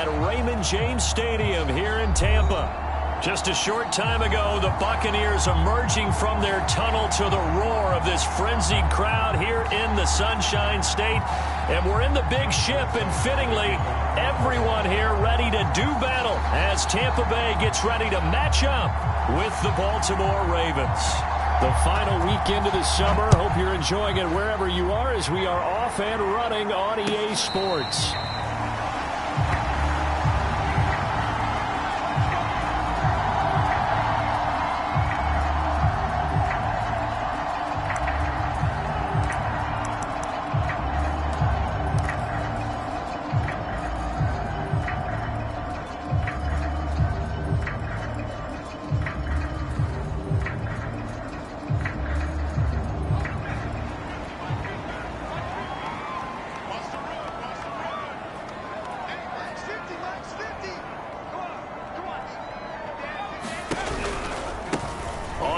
at Raymond James Stadium here in Tampa. Just a short time ago, the Buccaneers emerging from their tunnel to the roar of this frenzied crowd here in the Sunshine State. And we're in the big ship, and fittingly, everyone here ready to do battle as Tampa Bay gets ready to match up with the Baltimore Ravens. The final weekend of the summer. Hope you're enjoying it wherever you are as we are off and running on EA Sports.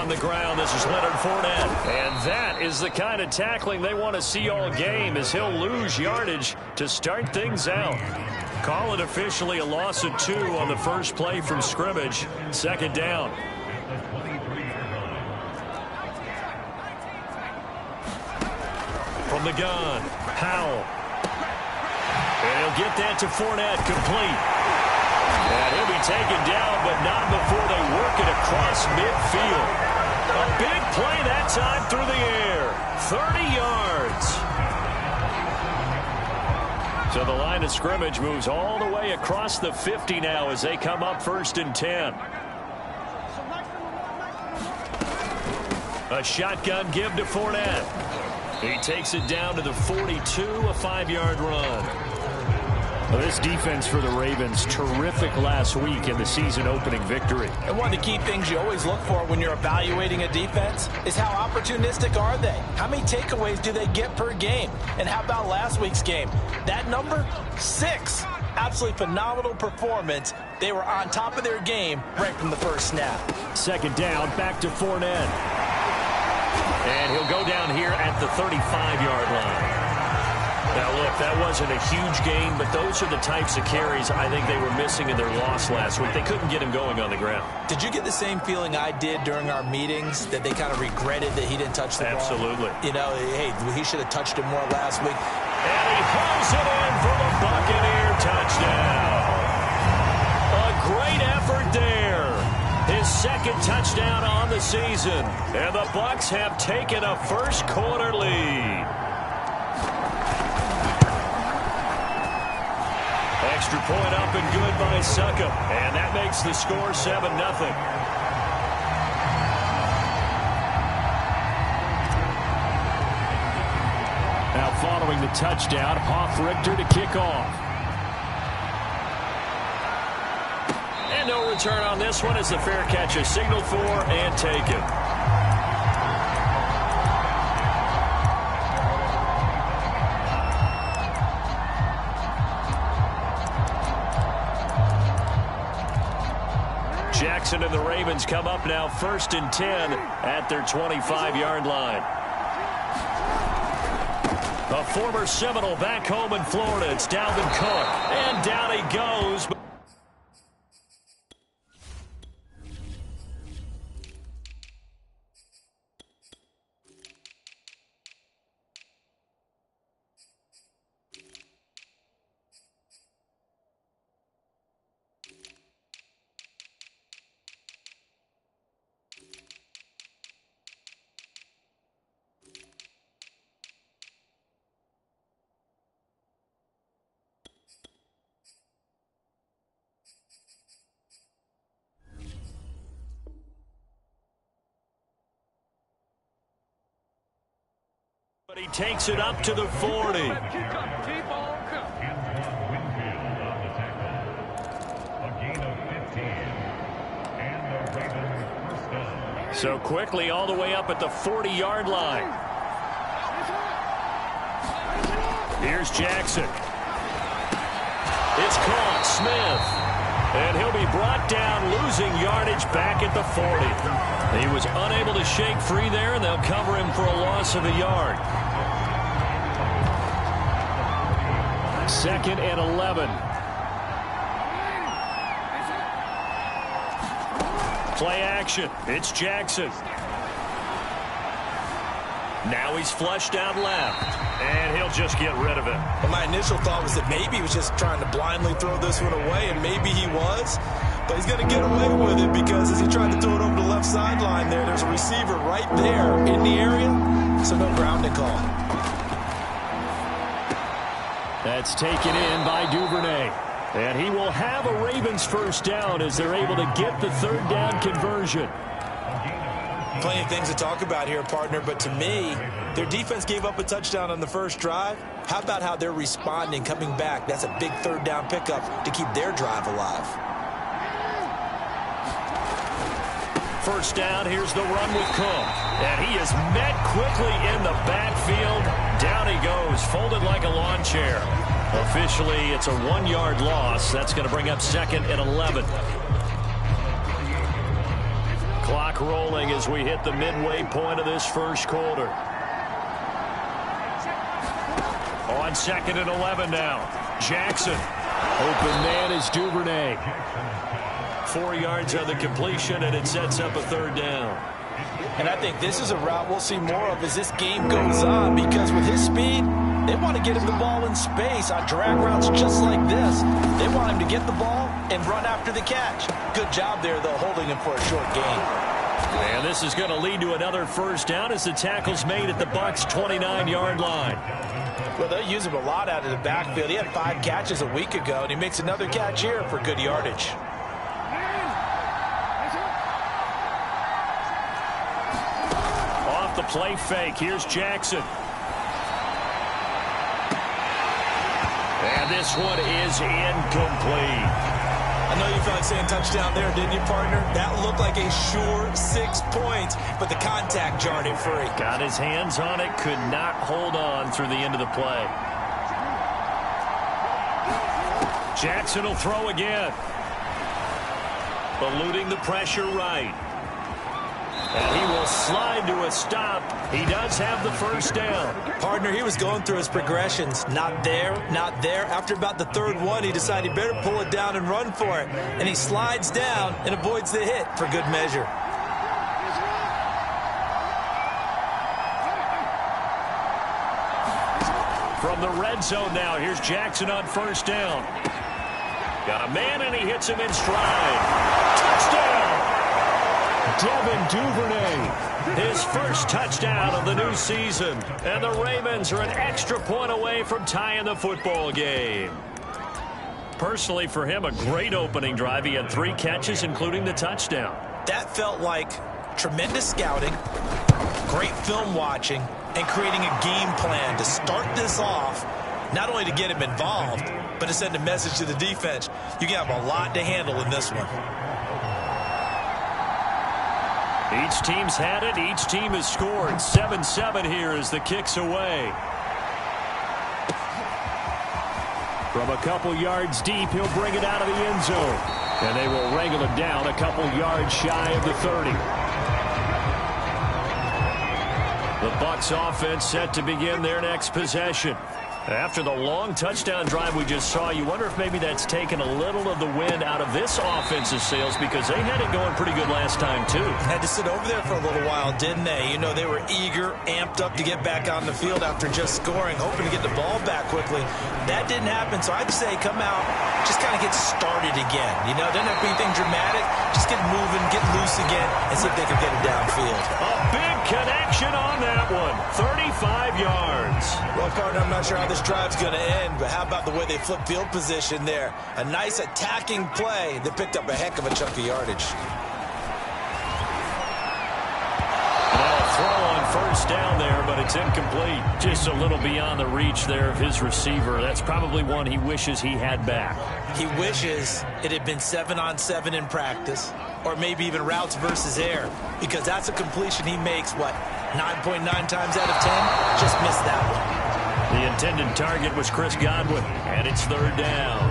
The ground, this is Leonard Fournette, and that is the kind of tackling they want to see all game as he'll lose yardage to start things out. Call it officially a loss of 2 on the first play from scrimmage. Second down. From the gun, Howell. And he'll get that to Fournette, complete. And he'll be taken down, but not before they work it across midfield. A big play that time through the air. 30 yards. So the line of scrimmage moves all the way across the 50 now as they come up 1st and 10. A shotgun give to Fournette. He takes it down to the 42, a 5-yard run. Well, this defense for the Ravens, terrific last week in the season-opening victory. And one of the key things you always look for when you're evaluating a defense is how opportunistic are they? How many takeaways do they get per game? And how about last week's game? That number, 6. Absolutely phenomenal performance. They were on top of their game right from the first snap. Second down, back to Fournette. And he'll go down here at the 35-yard line. Now, look, that wasn't a huge game, but those are the types of carries I think they were missing in their loss last week. They couldn't get him going on the ground. Did you get the same feeling I did during our meetings, that they kind of regretted that he didn't touch the ball? Absolutely. You know, hey, he should have touched it more last week. And he hauls it in for the Buccaneer touchdown. A great effort there. His second touchdown on the season. And the Bucs have taken a first-quarter lead. Extra point up and good by Succop. And that makes the score 7-0. Now following the touchdown, Hoff-Richter to kick off. And no return on this one as the fair catch is signaled for and taken. Jackson and the Ravens come up now 1st and 10 at their 25-yard line. A former Seminole back home in Florida. It's Dalvin Cook. And down he goes. But he takes it up to the 40. So quickly all the way up at the 40-yard line. Here's Jackson. It's caught. Smith. And he'll be brought down, losing yardage back at the 40. He was unable to shake free there, and they'll cover him for a loss of a yard. 2nd and 11. Play action. It's Jackson. Now he's flushed down left, and he'll just get rid of it. Well, my initial thought was that maybe he was just trying to blindly throw this one away, and maybe he was. But he's going to get away with it because as he tried to throw it over the left sideline there's a receiver right there in the area, so no grounding call. That's taken in by Duvernay. And he will have a Ravens first down as they're able to get the third down conversion. Plenty of things to talk about here, partner, but to me, their defense gave up a touchdown on the first drive. How about how they're responding, coming back? That's a big third down pickup to keep their drive alive. First down, here's the run with Cook. And he is met quickly in the backfield. Down he goes, folded like a lawn chair. Officially, it's a 1-yard loss. That's going to bring up 2nd and 11. Clock rolling as we hit the midway point of this first quarter. On 2nd and 11 now. Jackson. Open man is Duvernay. 4 yards on the completion, and it sets up a third down. And I think this is a route we'll see more of as this game goes on, because with his speed, they want to get him the ball in space on drag routes just like this. They want him to get the ball and run after the catch. Good job there, though, holding him for a short gain. And this is going to lead to another first down as the tackle's made at the Bucs' 29-yard line. Well, they'll use him a lot out of the backfield. He had 5 catches a week ago, and he makes another catch here for good yardage. Off the play fake, here's Jackson. And this one is incomplete. I know you felt like saying touchdown there, didn't you, partner? That looked like a sure 6 points, but the contact jarred it free. Got his hands on it, could not hold on through the end of the play. Jackson will throw again. Eluding the pressure right. And he will slide to a stop. He does have the first down. Partner, he was going through his progressions. Not there, not there. After about the third one, he decided he better pull it down and run for it. And he slides down and avoids the hit for good measure. From the red zone now, here's Jackson on first down. Got a man, and he hits him in stride. Touchdown! Devin Duvernay, his first touchdown of the new season. And the Ravens are an extra point away from tying the football game. Personally, for him, a great opening drive. He had 3 catches, including the touchdown. That felt like tremendous scouting, great film watching, and creating a game plan to start this off, not only to get him involved, but to send a message to the defense. You can have a lot to handle in this one. Each team's had it. Each team has scored. 7-7 here as the kick's away. From a couple yards deep, he'll bring it out of the end zone. And they will wrangle him down a couple yards shy of the 30. The Bucs offense set to begin their next possession. After the long touchdown drive we just saw, you wonder if maybe that's taken a little of the wind out of this offense's sails, because they had it going pretty good last time, too. Had to sit over there for a little while, didn't they? You know, they were eager, amped up to get back on the field after just scoring, hoping to get the ball back quickly. That didn't happen, so I'd say come out, just kind of get started again. You know, doesn't have to be anything dramatic. Just get moving, get loose again, and see if they can get it downfield. A big connection on that one. 35 yards. Well, partner, I'm not sure how this drive's going to end, but how about the way they flip field position there? A nice attacking play that picked up a heck of a chunk of yardage. Well, a throw on first down there, but it's incomplete. Just a little beyond the reach there of his receiver. That's probably one he wishes he had back. He wishes it had been 7-on-7 in practice, or maybe even routes versus air, because that's a completion he makes, what, 9.9 times out of 10? Just missed that one. The intended target was Chris Godwin, and it's third down.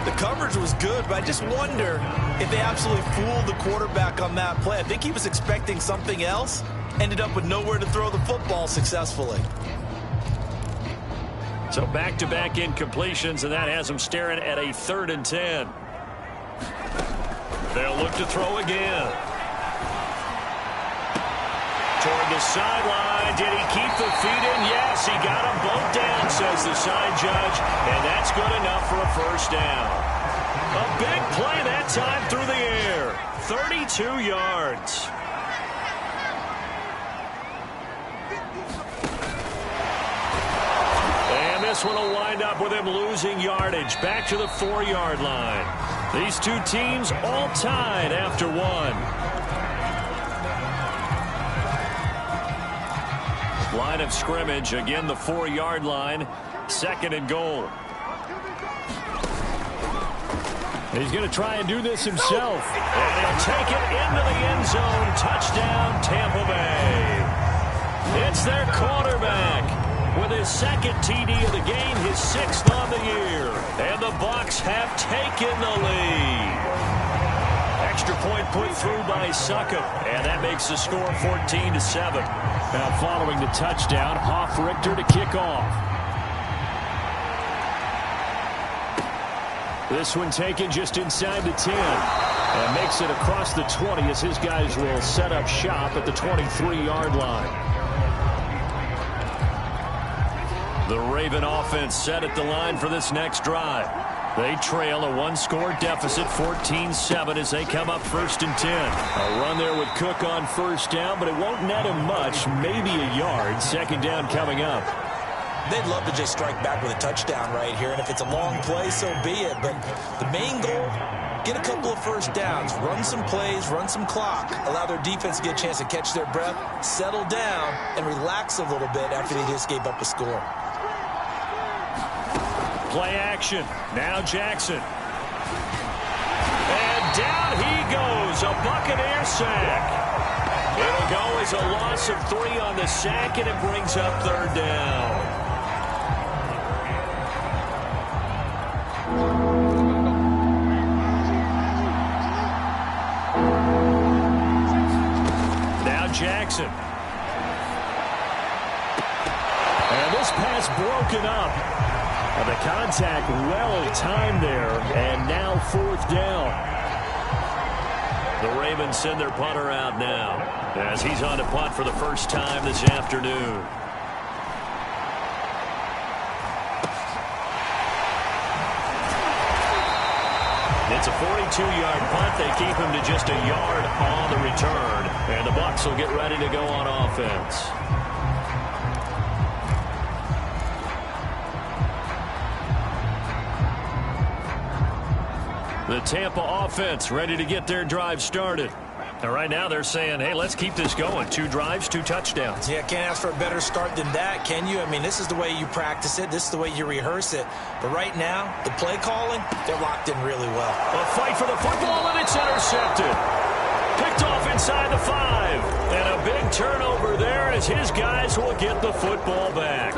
The coverage was good, but I just wonder if they absolutely fooled the quarterback on that play. I think he was expecting something else, ended up with nowhere to throw the football successfully. So back-to-back incompletions, and that has them staring at a 3rd and 10. They'll look to throw again. Toward the sideline. Did he keep the feet in? Yes, he got them both down, says the side judge. And that's good enough for a first down. A big play that time through the air. 32 yards. And this one will wind up with him losing yardage. Back to the 4-yard line. These two teams all tied after one. Line of scrimmage, again the 4-yard line. 2nd and goal. He's going to try and do this himself. And he'll take it into the end zone. Touchdown, Tampa Bay. It's their quarterback with his 2nd TD of the game, his 6th on the year. And the Bucs have taken the lead. Extra point put through by Succop. And that makes the score 14-7. Now following the touchdown, Hoff-Richter to kick off. This one taken just inside the 10. And makes it across the 20 as his guys will set up shop at the 23-yard line. The Raven offense set at the line for this next drive. They trail a 1-score deficit, 14-7, as they come up 1st and 10. A run there with Cook on first down, but it won't net him much, maybe a yard. 2nd down coming up. They'd love to just strike back with a touchdown right here, and if it's a long play, so be it. But the main goal, get a couple of first downs, run some plays, run some clock, allow their defense to get a chance to catch their breath, settle down, and relax a little bit after they just gave up a score. Play action. Now Jackson. And down he goes. A Buccaneer sack. It'll go as a loss of 3 on the sack, and it brings up 3rd down. Now Jackson. And this pass broken up. And the contact well timed there, and now 4th down. The Ravens send their punter out now as he's on to punt for the first time this afternoon. It's a 42-yard punt. They keep him to just a yard on the return, and the Bucs will get ready to go on offense. The Tampa offense ready to get their drive started. And right now they're saying, hey, let's keep this going. 2 drives, 2 touchdowns. Yeah, can't ask for a better start than that, can you? I mean, this is the way you practice it. This is the way you rehearse it. But right now, the play calling, they're locked in really well. A fight for the football, and it's intercepted. Picked off inside the 5. And a big turnover there as his guys will get the football back.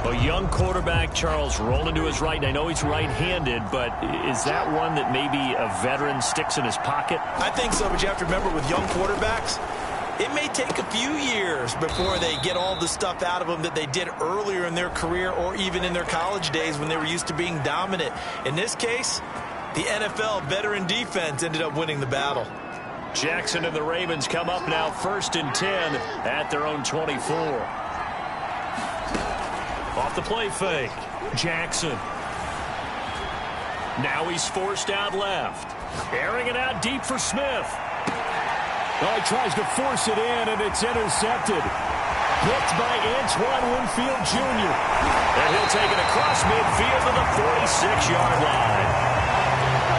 A young quarterback, Charles, rolling to his right. And I know he's right-handed, but is that one that maybe a veteran sticks in his pocket? I think so, but you have to remember with young quarterbacks, it may take a few years before they get all the stuff out of them that they did earlier in their career or even in their college days when they were used to being dominant. In this case, the NFL veteran defense ended up winning the battle. Jackson and the Ravens come up now 1st and 10 at their own 24. Off the play fake. Jackson. Now he's forced out left. Airing it out deep for Smith. Oh, he tries to force it in, and it's intercepted. Picked by Antoine Winfield Jr. And he'll take it across midfield to the 46-yard line.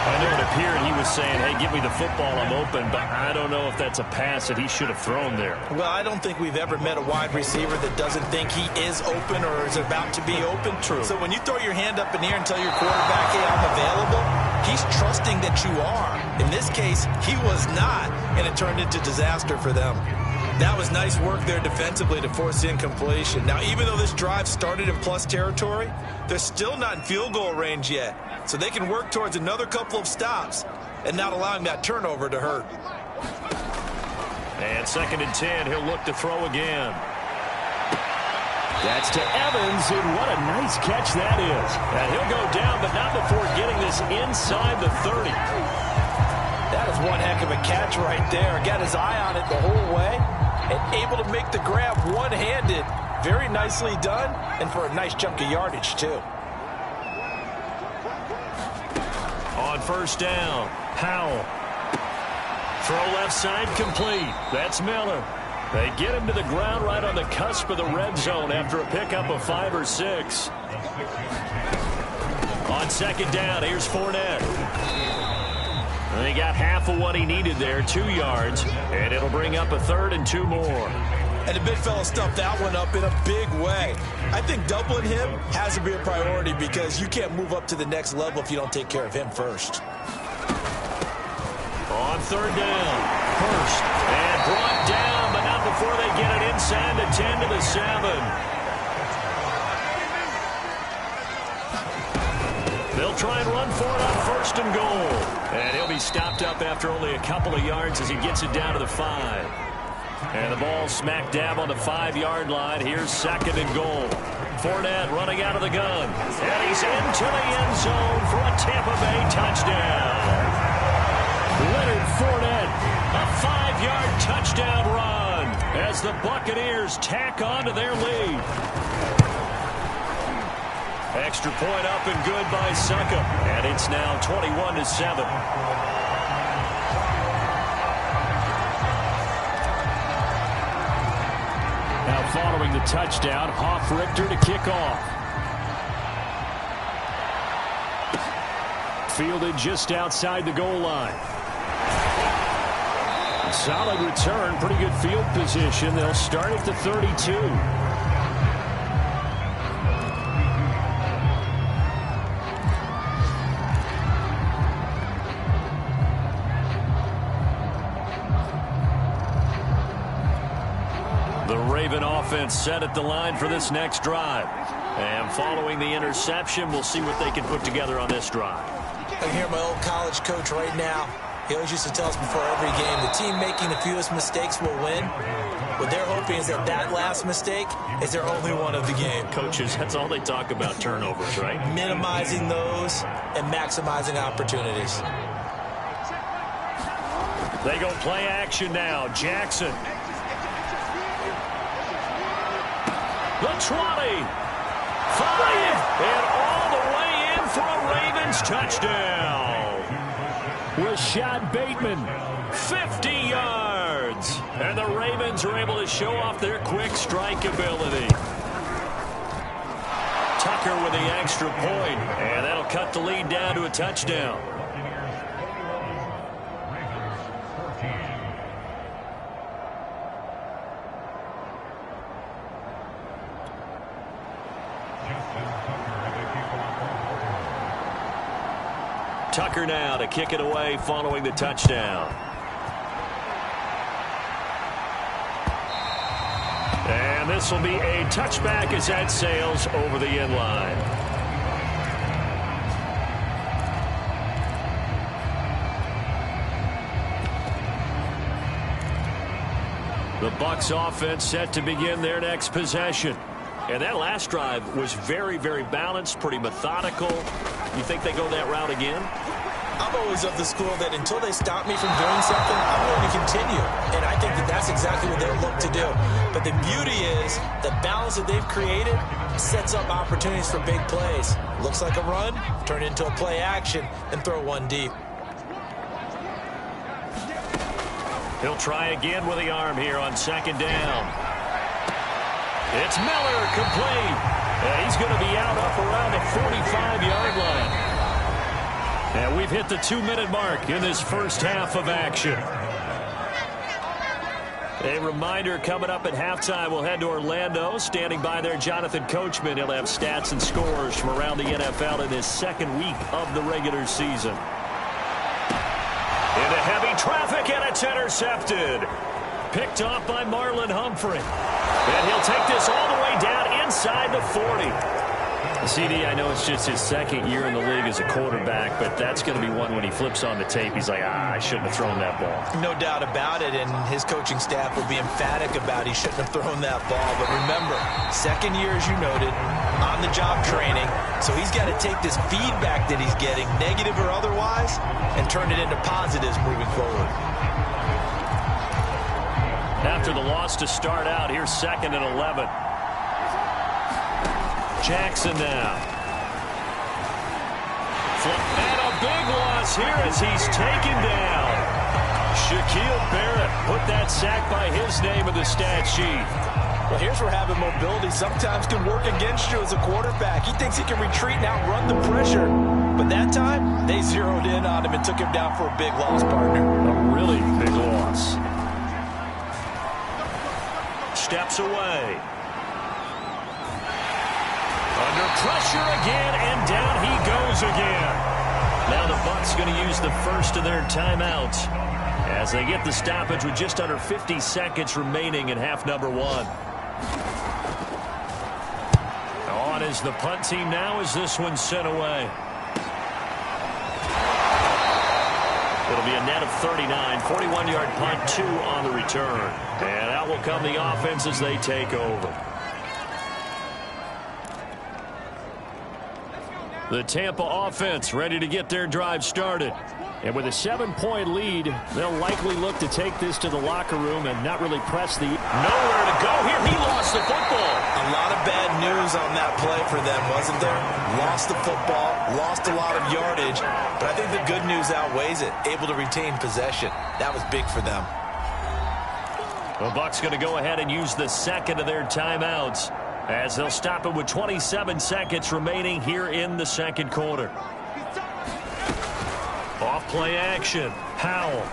I know it appeared he was saying, hey, give me the football, I'm open, but I don't know if that's a pass that he should have thrown there. Well, I don't think we've ever met a wide receiver that doesn't think he is open or is about to be open. True. So when you throw your hand up in the air and tell your quarterback, hey, I'm available, he's trusting that you are. In this case, he was not, and it turned into disaster for them. That was nice work there defensively to force the incompletion. Now, even though this drive started in plus territory, they're still not in field goal range yet. So they can work towards another couple of stops and not allowing that turnover to hurt. And 2nd and 10, he'll look to throw again. That's to Evans, and what a nice catch that is. And he'll go down, but not before getting this inside the 30. That is one heck of a catch right there. Got his eye on it the whole way and able to make the grab one-handed. Very nicely done, and for a nice chunk of yardage, too. On first down, Powell. Throw left side complete. That's Miller. They get him to the ground right on the cusp of the red zone after a pickup of 5 or 6. On second down, here's Fournette. And he got half of what he needed there, 2 yards, and it'll bring up a 3rd and 2 more. And the big fella stuffed that one up in a big way. I think doubling him has to be a priority because you can't move up to the next level if you don't take care of him first. On third down, Hurst, and brought down, but not before they get it inside the 10 to the 7. They'll try and run for it on first and goal. And he'll be stopped up after only a couple of yards as he gets it down to the 5. And the ball smack dab on the 5-yard line. Here's second and goal. Fournette running out of the gun. And he's into the end zone for a Tampa Bay touchdown. Leonard Fournette, a 5-yard touchdown run as the Buccaneers tack on to their lead. Extra point up and good by Succa. And it's now 21-7. Now following the touchdown, Hoff-Richter to kick off. Fielded just outside the goal line. Solid return, pretty good field position. They'll start at the 32. The Raven offense set at the line for this next drive. And following the interception, we'll see what they can put together on this drive. I hear my old college coach right now. He always used to tell us before every game, the team making the fewest mistakes will win. What they're hoping is that that last mistake is their only one of the game. Coaches, that's all they talk about, turnovers, right? Minimizing those and maximizing opportunities. They go play action now. Jackson. The 20. 5. And all the way in for a Ravens touchdown. Rashad Bateman, 50 yards. And the Ravens are able to show off their quick strike ability. Tucker with the extra point, and that'll cut the lead down to a touchdown. Tucker now to kick it away following the touchdown. And this will be a touchback as that sails over the end line. The Bucs offense set to begin their next possession. And that last drive was very, very balanced, pretty methodical. You think they go that route again? I'm always of the school that until they stop me from doing something, I'm going to continue. And I think that that's exactly what they'll look to do. But the beauty is the balance that they've created sets up opportunities for big plays. Looks like a run, turn it into a play action, and throw one deep. He'll try again with the arm here on second down. It's Miller, complete. And he's going to be out up around the 45-yard line. And we've hit the 2-minute mark in this first half of action. A reminder, coming up at halftime, we'll head to Orlando. Standing by there, Jonathan Coachman. He'll have stats and scores from around the NFL in this second week of the regular season. Into heavy traffic, and it's intercepted. Picked off by Marlon Humphrey. And he'll take this all the way down inside the 40. CD, I know it's just his second year in the league as a quarterback, but that's going to be one when he flips on the tape, he's like, I shouldn't have thrown that ball. No doubt about it, and his coaching staff will be emphatic about he shouldn't have thrown that ball. But remember, second year, as you noted, on-the-job training, so he's got to take this feedback that he's getting, negative or otherwise, and turn it into positives moving forward. After the loss to start out, here's 2nd and 11. Jackson now. And a big loss here as he's taken down. Shaquille Barrett put that sack by his name in the stat sheet. Well, here's where having mobility sometimes can work against you as a quarterback. He thinks he can retreat and outrun the pressure. But that time, they zeroed in on him and took him down for a big loss, partner. A really big loss. Steps away. Under pressure again, and down he goes again. Now the Bucs going to use the first of their timeouts as they get the stoppage with just under 50 seconds remaining in half number 1. On is the punt team now as this one's sent away. It'll be a net of 39, 41-yard punt, 2 on the return. And out will come the offense as they take over. The Tampa offense ready to get their drive started. And with a 7-point lead, they'll likely look to take this to the locker room and not really press the... Nowhere to go here. He lost the football. A lot of bad news on that play for them, wasn't there? Lost the football, lost a lot of yardage, but I think the good news outweighs it. Able to retain possession. That was big for them. The Bucs going to go ahead and use the second of their timeouts as they'll stop it with 27 seconds remaining here in the second quarter. Off play action. Howell.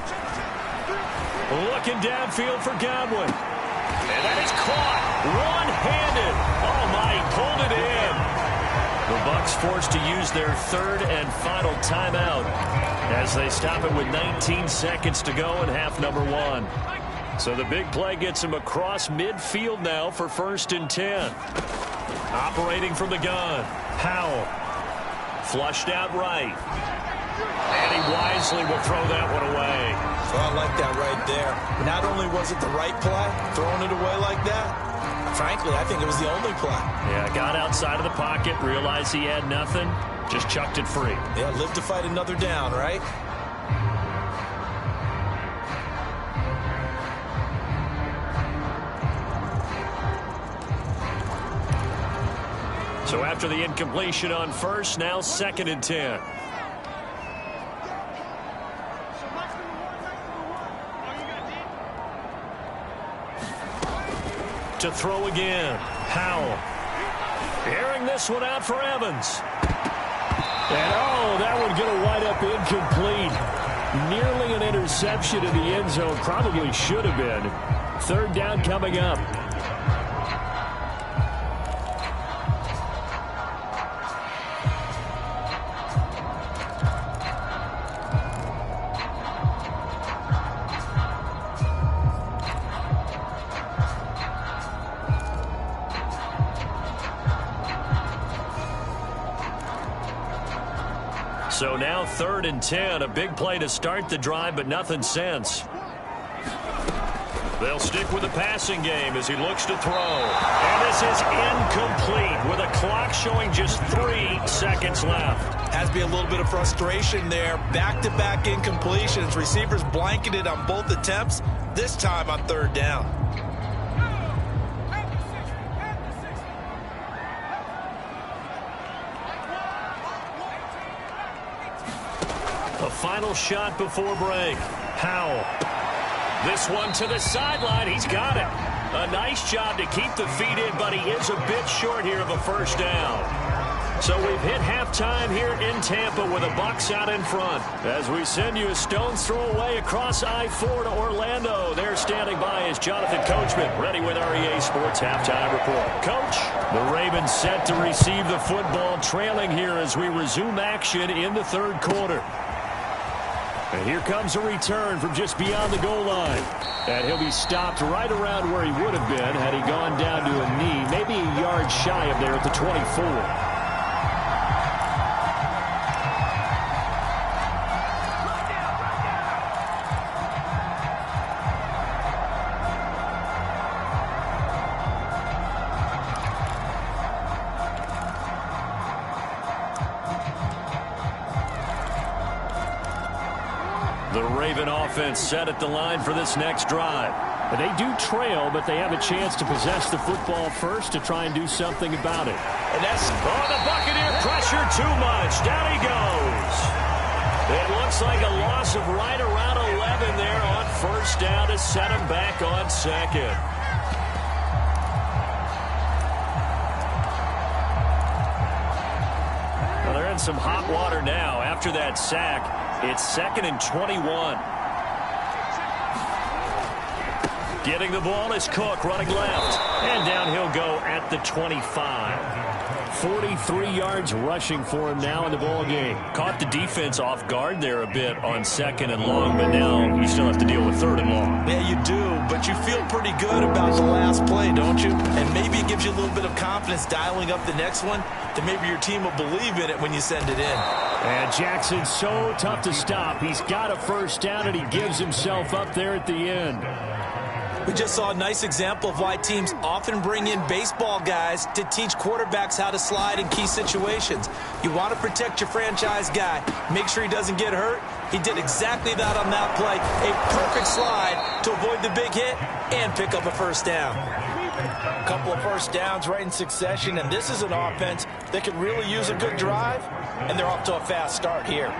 Looking downfield for Godwin. And that is caught. One-handed. Oh, my, he pulled it in. The Bucs forced to use their third and final timeout as they stop it with 19 seconds to go in half number 1. So the big play gets him across midfield now for 1st and 10. Operating from the gun. Howell. Flushed out right. And he wisely will throw that one away. Well, I like that right there. Not only was it the right play, throwing it away like that, frankly, I think it was the only play. Yeah, got outside of the pocket, realized he had nothing, just chucked it free. Yeah, live to fight another down, right? So after the incompletion on first, now 2nd and 10. To throw again. Howell. Airing this one out for Evans. And oh, that one going to wind up incomplete. Nearly an interception in the end zone. Probably should have been. 3rd down coming up. So now 3rd and 10, a big play to start the drive, but nothing since. They'll stick with the passing game as he looks to throw. And this is incomplete with a clock showing just 3 seconds left. Has to be a little bit of frustration there. Back-to-back incompletions. Receivers blanketed on both attempts, this time on 3rd down. A final shot before break. Howell. This one to the sideline. He's got it. A nice job to keep the feet in, but he is a bit short here of a 1st down. So we've hit halftime here in Tampa with the Bucs out in front. As we send you a stone's throw away across I-4 to Orlando. There standing by is Jonathan Coachman, ready with our EA Sports Halftime Report. Coach, the Ravens set to receive the football, trailing here as we resume action in the 3rd quarter. And here comes a return from just beyond the goal line. And he'll be stopped right around where he would have been had he gone down to a knee, maybe a yard shy of there at the 24. The Raven offense set at the line for this next drive. They do trail, but they have a chance to possess the football first to try and do something about it. And that's the Buccaneer pressure too much. Down he goes. It looks like a loss of right around 11 there on first down to set him back on second. Well, they're in some hot water now. After that sack, it's 2nd and 21. Getting the ball is Cook running left. And down he'll go at the 25. 43 yards rushing for him now in the ball game. Caught the defense off guard there a bit on 2nd and long, but now you still have to deal with 3rd and long. Yeah, you do, but you feel pretty good about the last play, don't you? And maybe it gives you a little bit of confidence dialing up the next one that maybe your team will believe in it when you send it in. And Jackson's so tough to stop. He's got a first down, and he gives himself up there at the end. We just saw a nice example of why teams often bring in baseball guys to teach quarterbacks how to slide in key situations. You want to protect your franchise guy. Make sure he doesn't get hurt. He did exactly that on that play. A perfect slide to avoid the big hit and pick up a first down. A couple of first downs right in succession, and this is an offense that could really use a good drive, and they're off to a fast start here.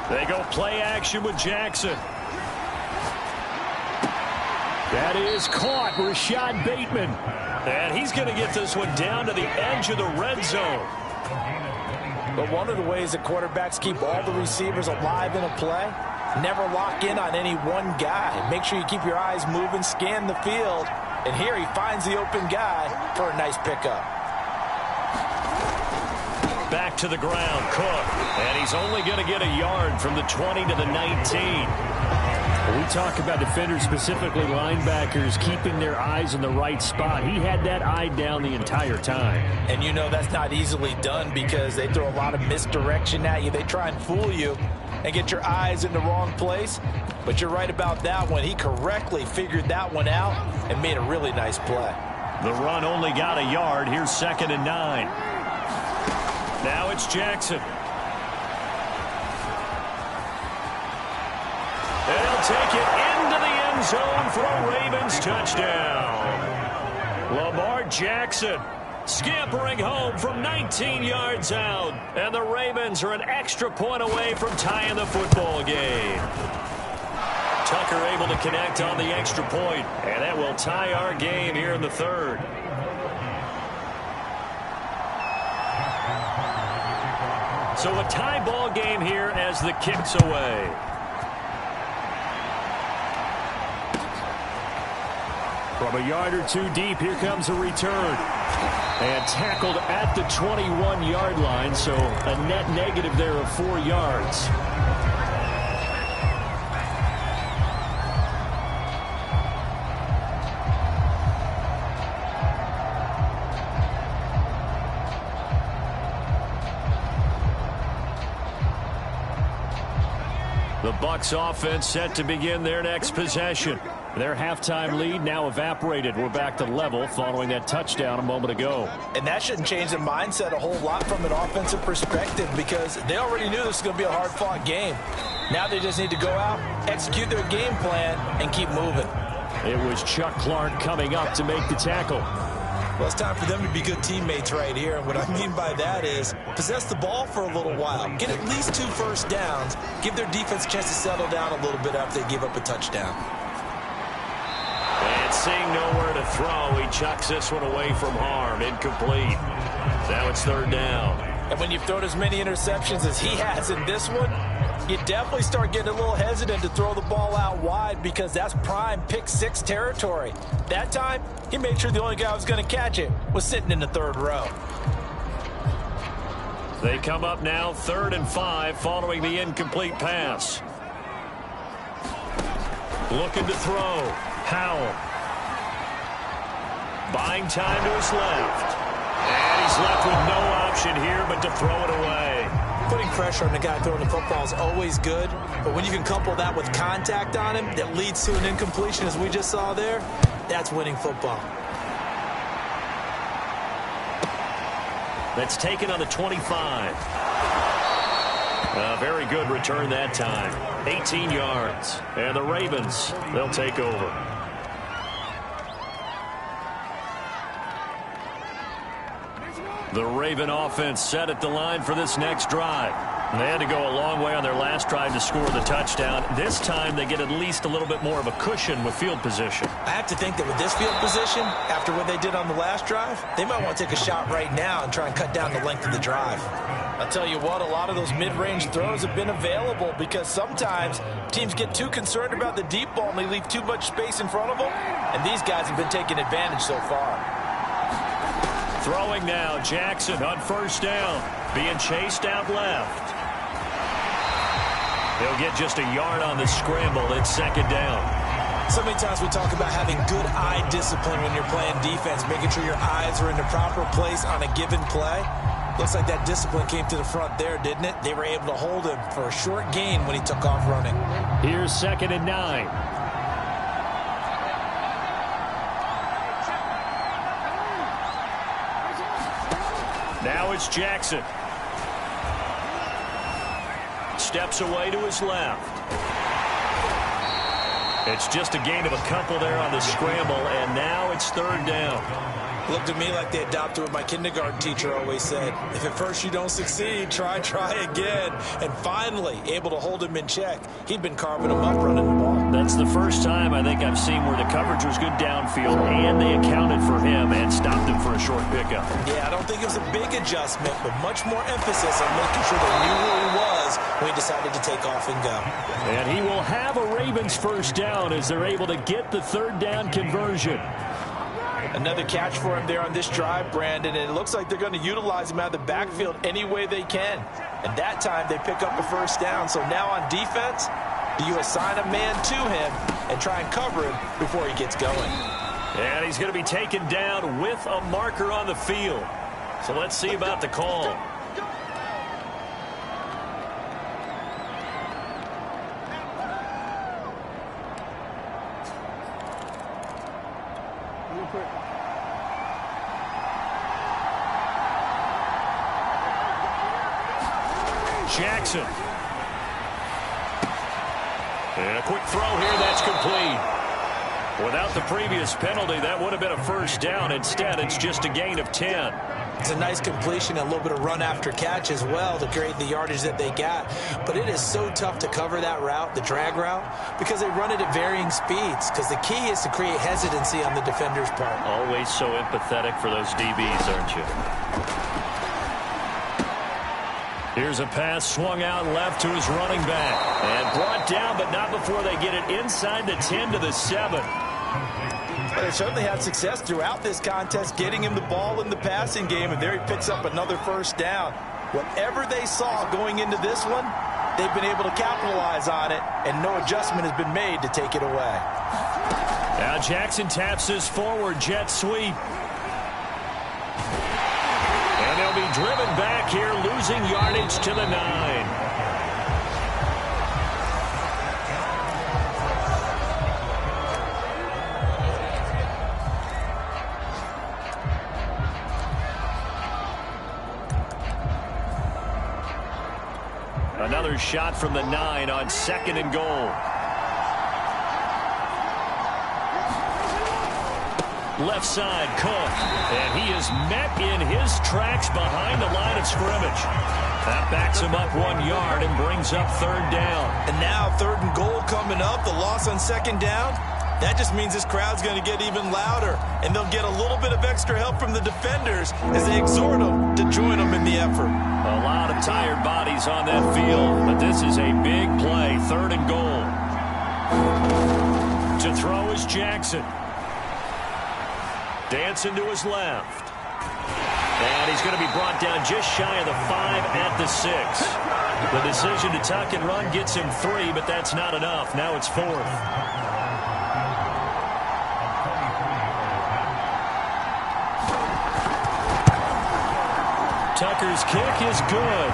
They go play action with Jackson. That is caught. Rashad Bateman. And he's going to get this one down to the edge of the red zone. But one of the ways that quarterbacks keep all the receivers alive in a play, never lock in on any one guy. Make sure you keep your eyes moving, scan the field. And here he finds the open guy for a nice pickup. Back to the ground, Cook. And he's only going to get a yard from the 20 to the 19. When we talk about defenders, specifically linebackers, keeping their eyes in the right spot. He had that eye down the entire time. And you know that's not easily done because they throw a lot of misdirection at you. They try and fool you and get your eyes in the wrong place. But you're right about that one. He correctly figured that one out and made a really nice play. The run only got a yard. Here's 2nd and 9. Now it's Jackson. And he'll take it into the end zone for a Ravens touchdown. Lamar Jackson scampering home from 19 yards out. And the Ravens are an extra point away from tying the football game. Tucker able to connect on the extra point. And that will tie our game here in the 3rd. So a tie ball game here as the kick's away. From a yard or two deep, here comes a return. And tackled at the 21-yard line, so a net negative there of 4 yards. The Bucs offense set to begin their next possession. Their halftime lead now evaporated. We're back to level following that touchdown a moment ago. And that shouldn't change the mindset a whole lot from an offensive perspective because they already knew this was going to be a hard-fought game. Now they just need to go out, execute their game plan, and keep moving. It was Chuck Clark coming up to make the tackle. Well, it's time for them to be good teammates right here. And what I mean by that is possess the ball for a little while. Get at least 2 first downs. Give their defense a chance to settle down a little bit after they give up a touchdown. And seeing nowhere to throw, he chucks this one away from harm. Incomplete. Now it's 3rd down. And when you've thrown as many interceptions as he has in this one, you definitely start getting a little hesitant to throw the ball out wide because that's prime pick 6 territory. That time, he made sure the only guy who was going to catch it was sitting in the 3rd row. They come up now 3rd and 5 following the incomplete pass. Looking to throw. Howell. Buying time to his left. And he's left with no option here but to throw it away. Putting pressure on the guy throwing the football is always good, but when you can couple that with contact on him that leads to an incompletion as we just saw there, that's winning football. That's taken on the 25. A very good return that time. 18 yards. And the Ravens, they'll take over. The Raven offense set at the line for this next drive. They had to go a long way on their last drive to score the touchdown. This time they get at least a little bit more of a cushion with field position. I have to think that with this field position, after what they did on the last drive, they might want to take a shot right now and try and cut down the length of the drive. I'll tell you what, a lot of those mid-range throws have been available because sometimes teams get too concerned about the deep ball and they leave too much space in front of them, and these guys have been taking advantage so far. Throwing now, Jackson on first down, being chased out left. He'll get just a yard on the scramble. It's second down. So many times we talk about having good eye discipline when you're playing defense, making sure your eyes are in the proper place on a given play. Looks like that discipline came to the front there, didn't it? They were able to hold him for a short gain when he took off running. Here's 2nd and 9. Now it's Jackson. Steps away to his left. It's just a gain of a couple there on the scramble, and now it's 3rd down. Looked to me like they adopted what my kindergarten teacher always said. If at first you don't succeed, try again. And finally, able to hold him in check. He'd been carving him up running the ball. That's the first time I think I've seen where the coverage was good downfield, and they accounted for him and stopped him for a short pickup. Yeah, I don't think it was a big adjustment, but much more emphasis on making sure they knew where he was when he decided to take off and go. And he will have a Ravens first down as they're able to get the 3rd down conversion. Another catch for him there on this drive, Brandon, and it looks like they're going to utilize him out of the backfield any way they can. And that time they pick up the first down. So now on defense, do you assign a man to him and try and cover him before he gets going? And he's going to be taken down with a marker on the field. So let's see about the call. Jackson. And a quick throw here, that's complete. Without the previous penalty, that would have been a first down. Instead, it's just a gain of 10. It's a nice completion, a little bit of run after catch as well to create the yardage that they got. But it is so tough to cover that route, the drag route, because they run it at varying speeds. Because the key is to create hesitancy on the defender's part. Always so empathetic for those DBs, aren't you? Here's a pass swung out left to his running back. And brought down, but not before they get it inside the 10 to the 7. But they certainly had success throughout this contest, getting him the ball in the passing game, and there he picks up another first down. Whatever they saw going into this one, they've been able to capitalize on it, and no adjustment has been made to take it away. Now Jackson taps his forward jet sweep. And they'll be driven back here, losing yardage to the 9. Another shot from the 9 on 2nd and goal. Left side, Cook. And he is met in his tracks behind the line of scrimmage. That backs him up 1 yard and brings up 3rd down. And now 3rd and goal coming up. The loss on 2nd down. That just means this crowd's going to get even louder. And they'll get a little bit of extra help from the defenders as they exhort them to join them in the effort. A lot of tired bodies on that field, but this is a big play. 3rd and goal. To throw is Jackson. Dancing to his left. And he's going to be brought down just shy of the 5 at the 6. The decision to tuck and run gets him 3, but that's not enough. Now it's 4th. Tucker's kick is good.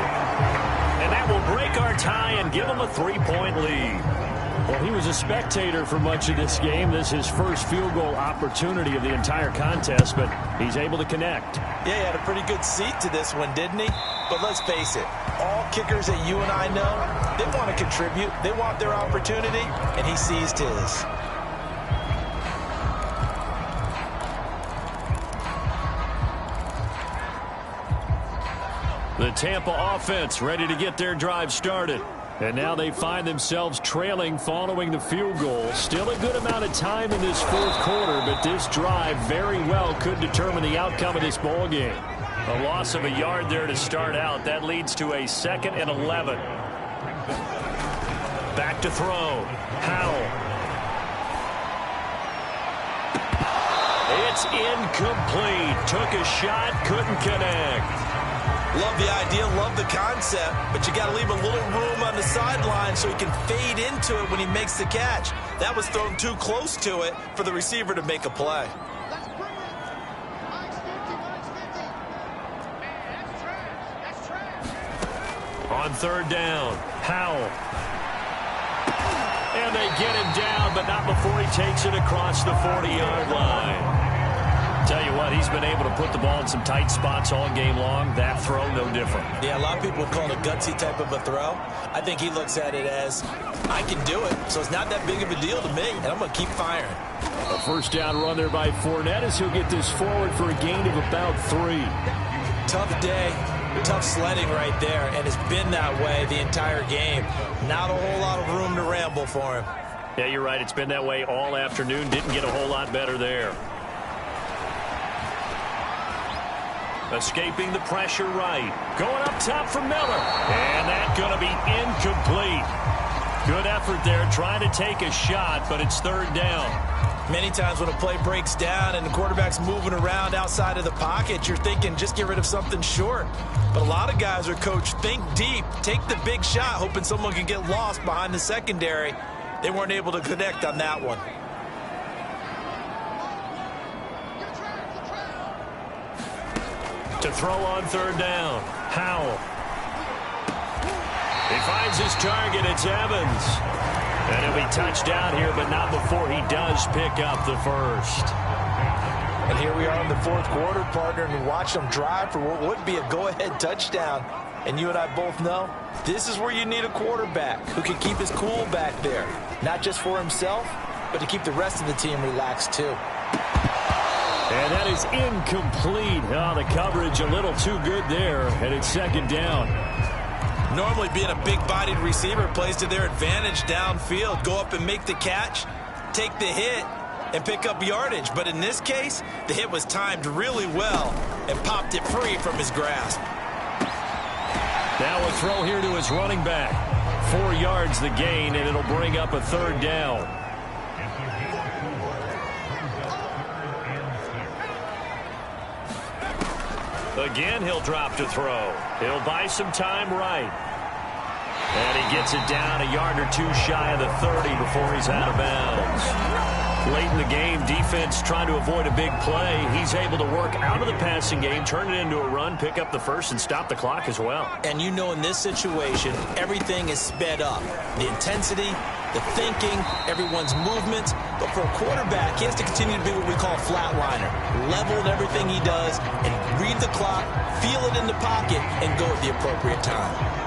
And That will break our tie and give them a 3-point lead. Well, he was a spectator for much of this game. This is his first field goal opportunity of the entire contest, but he's able to connect. Yeah, he had a pretty good seat to this one, didn't he? But let's face it, all kickers that you and I know, they want to contribute. They want their opportunity, and he seized his. The Tampa offense ready to get their drive started. And now they find themselves trailing following the field goal. Still a good amount of time in this fourth quarter, but this drive very well could determine the outcome of this ball game. A loss of a yard there to start out. That leads to a 2nd and 11. Back to throw. Howell. It's incomplete. Took a shot, couldn't connect. Love the idea, love the concept, but you got to leave a little room on the sideline so he can fade into it when he makes the catch. That was thrown too close to it for the receiver to make a play. On 3rd down, Howell. And they get him down, but not before he takes it across the 40-yard line. Tell you what, he's been able to put the ball in some tight spots all game long. That throw, no different. Yeah, a lot of people call it a gutsy type of a throw. I think he looks at it as, I can do it, so it's not that big of a deal to me, and I'm going to keep firing. A first down run there by Fournette as he'll get this forward for a gain of about 3. Tough day, tough sledding right there, and it's been that way the entire game. Not a whole lot of room to ramble for him. Yeah, you're right. It's been that way all afternoon. Didn't get a whole lot better there. Escaping the pressure right. Going up top for Miller. And that's going to be incomplete. Good effort there trying to take a shot, but it's 3rd down. Many times when a play breaks down and the quarterback's moving around outside of the pocket, you're thinking just get rid of something short. But a lot of guys are coached, think deep, take the big shot, hoping someone can get lost behind the secondary. They weren't able to connect on that one. To throw on 3rd down, Howell. He finds his target. It's Evans. And he'll be touchdown here, but not before he does pick up the first. And here we are in the 4th quarter, partner, and watch them drive for what would be a go-ahead touchdown. And you and I both know this is where you need a quarterback who can keep his cool back there, not just for himself, but to keep the rest of the team relaxed too. And that is incomplete. Oh, the coverage a little too good there, and it's 2nd down. Normally being a big-bodied receiver plays to their advantage downfield. Go up and make the catch, take the hit, and pick up yardage. But in this case, the hit was timed really well and popped it free from his grasp. Now a throw here to his running back. 4 yards the gain, and it'll bring up a 3rd down. Again, he'll drop to throw. He'll buy some time right. And he gets it down a yard or 2 shy of the 30 before he's out of bounds. Late in the game, defense trying to avoid a big play. He's able to work out of the passing game, turn it into a run, pick up the first, and stop the clock as well. And you know in this situation, everything is sped up. The intensity, the thinking, everyone's movements. But for a quarterback, he has to continue to be what we call a flatliner. Level in everything he does and read the clock, feel it in the pocket, and go at the appropriate time.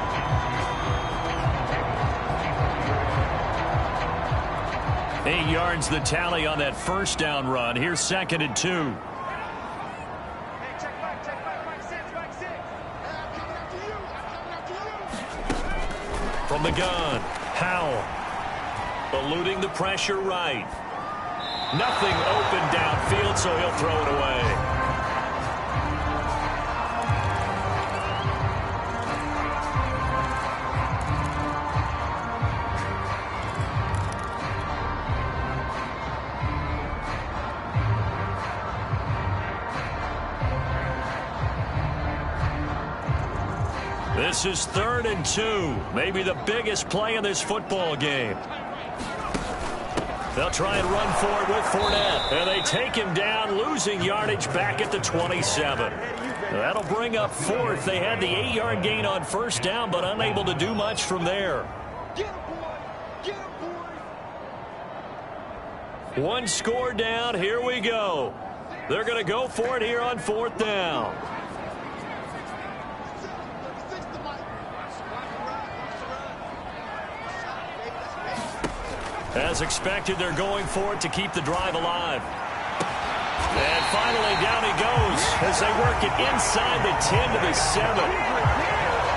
8 yards the tally on that first down run. Here's 2nd and 2. From the gun, Howell. Eluding the pressure right. Nothing open downfield, so he'll throw it away. This is 3rd and 2. Maybe the biggest play in this football game. They'll try and run forward with Fournette. And they take him down, losing yardage back at the 27. That'll bring up fourth. They had the 8-yard gain on first down, but unable to do much from there. One score down. Here we go. They're going to go for it here on fourth down. As expected, they're going for it to keep the drive alive. And finally, down he goes as they work it inside the 10 to the 7.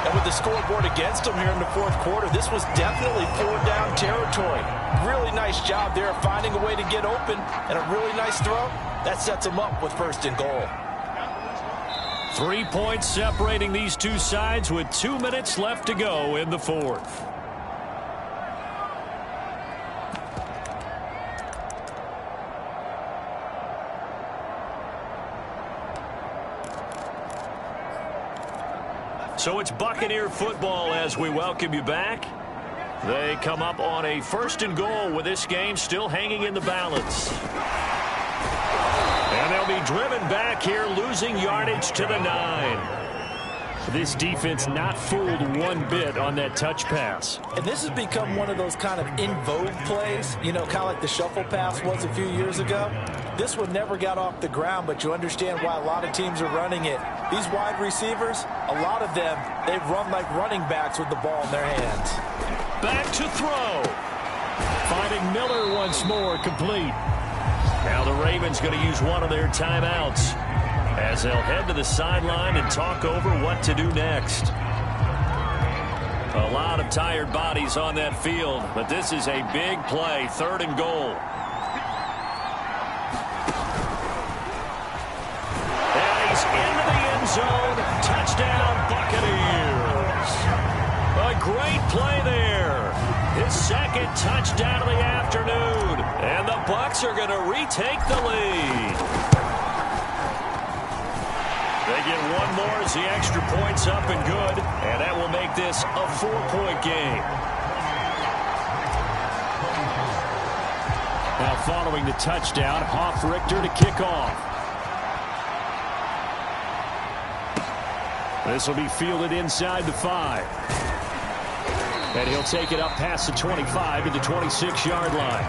And with the scoreboard against them here in the fourth quarter, this was definitely four-down territory. Really nice job there finding a way to get open, and a really nice throw. That sets them up with first and goal. 3 points separating these two sides with 2 minutes left to go in the fourth. So it's Buccaneer football as we welcome you back. They come up on a first and goal with this game still hanging in the balance. And they'll be driven back here, losing yardage to the 9. This defense not fooled one bit on that touch pass. And this has become one of those kind of in vogue plays, you know, kind of like the shuffle pass was a few years ago. This one never got off the ground, but you understand why a lot of teams are running it. These wide receivers, a lot of them, they run like running backs with the ball in their hands. Back to throw. Finding Miller once more, complete. Now the Ravens going to use one of their timeouts as they'll head to the sideline and talk over what to do next. A lot of tired bodies on that field, but this is a big play, third and goal. And he's into the end zone. Touchdown, Buccaneers. A great play there. His second touchdown of the afternoon. And the Bucs are going to retake the lead. They get one more as the extra point's up and good. And that will make this a 4-point game. Now following the touchdown, Hoff-Richter to kick off. This will be fielded inside the 5. And he'll take it up past the 25 to the 26-yard line.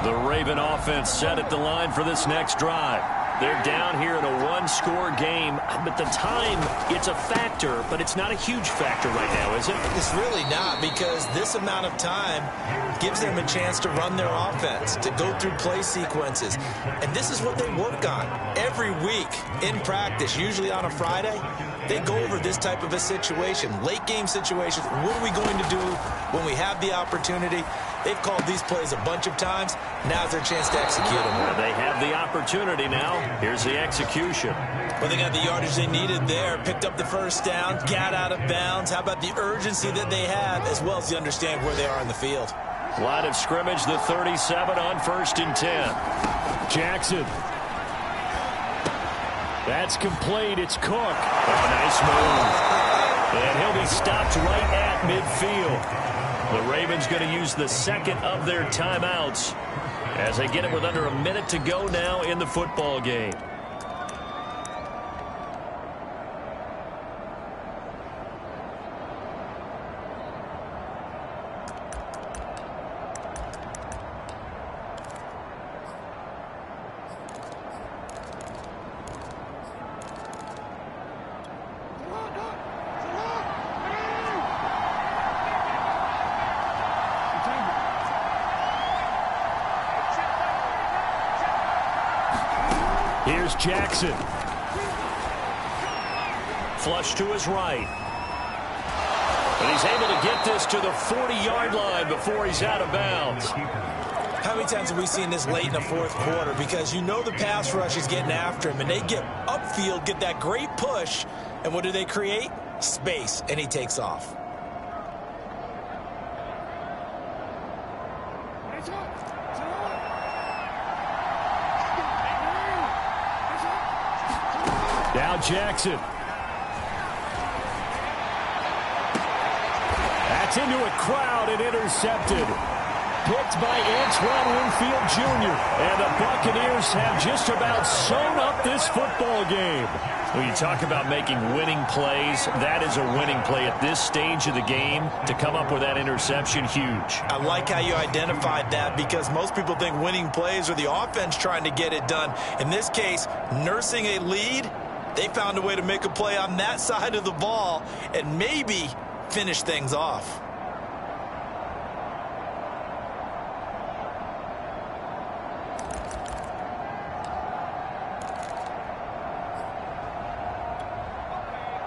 The Raven offense set at the line for this next drive. They're down here in a one-score game, but the time, it's a factor, but it's not a huge factor right now, is it? It's really not, because this amount of time gives them a chance to run their offense, to go through play sequences. And this is what they work on every week in practice, usually on a Friday. They go over this type of a situation, late game situations. What are we going to do when we have the opportunity? They've called these plays a bunch of times. Now's their chance to execute them. They have the opportunity now. Here's the execution. Well, they got the yardage they needed there. Picked up the first down, got out of bounds. How about the urgency that they have, as well as you understand where they are in the field? Line of scrimmage, the 37 on first and 10. Jackson. That's complete. It's Cook. Oh, nice move. And he'll be stopped right at midfield. The Ravens going to use the second of their timeouts as they get it with under a minute to go now in the football game. Here's Jackson. Flush to his right. And he's able to get this to the 40-yard line before he's out of bounds. How many times have we seen this late in the fourth quarter? Because you know the pass rush is getting after him, and they get upfield, get that great push, and what do they create? Space, and he takes off. Now Jackson. It's into a crowd and intercepted. Picked by Antoine Winfield Jr. And the Buccaneers have just about sewn up this football game. When you talk about making winning plays, that is a winning play at this stage of the game. To come up with that interception, huge. I like how you identified that, because most people think winning plays are the offense trying to get it done. In this case, nursing a lead, they found a way to make a play on that side of the ball and maybe finish things off.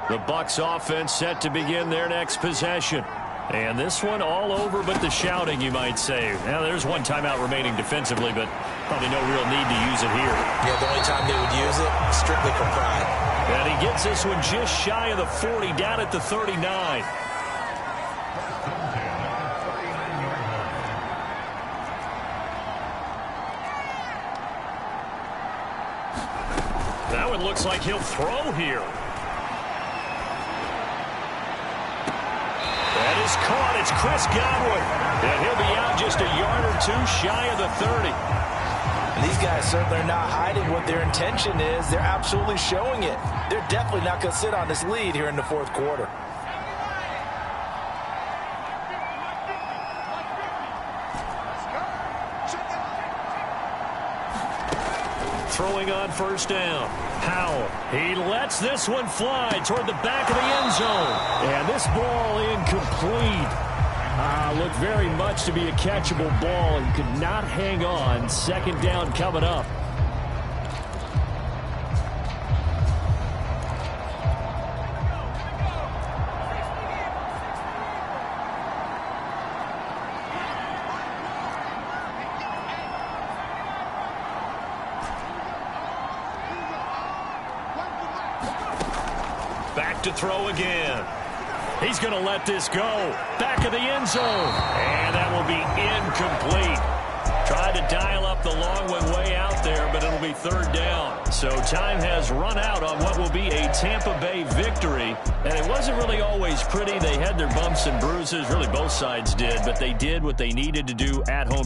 The Bucs offense set to begin their next possession. And this one all over but the shouting, you might say. Now, there's one timeout remaining defensively, but probably no real need to use it here. Yeah, the only time they would use it, strictly for pride. And he gets this one just shy of the 40, down at the 39. That one looks like he'll throw here. That is caught. It's Chris Godwin. And he'll be out just a yard or two shy of the 30. And these guys certainly are not hiding what their intention is. They're absolutely showing it. They're definitely not going to sit on this lead here in the fourth quarter. Throwing on first down. Howell. He lets this one fly toward the back of the end zone. And this ball incomplete. Looked very much to be a catchable ball and could not hang on. Second down coming up. Back to throw again. He's going to let this go. Back of the end zone. And that will be incomplete. Tried to dial up the long one way out there, but it'll be third down. So time has run out on what will be a Tampa Bay victory. And it wasn't really always pretty. They had their bumps and bruises. Really, both sides did. But they did what they needed to do at home.